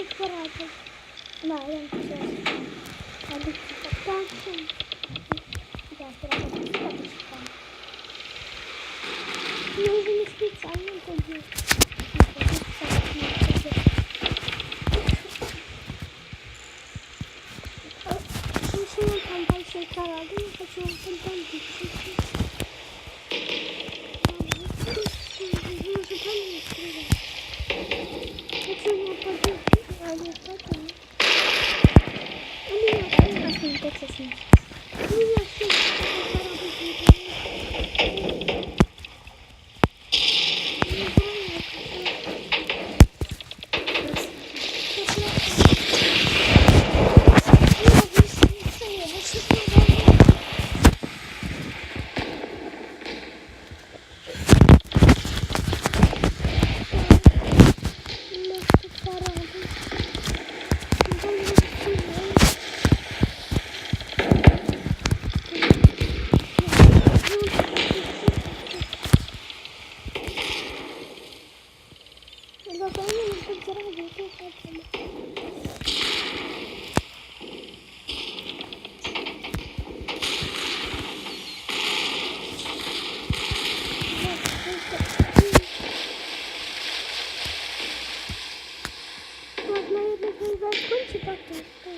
тут порати. На, я сейчас. Надо так. Да, сразу почекаем. Я уже не специально ходил. Şimdi tam başlığı karardım. Kaçıyorum tam geçiyorum. Наверное, закончить так.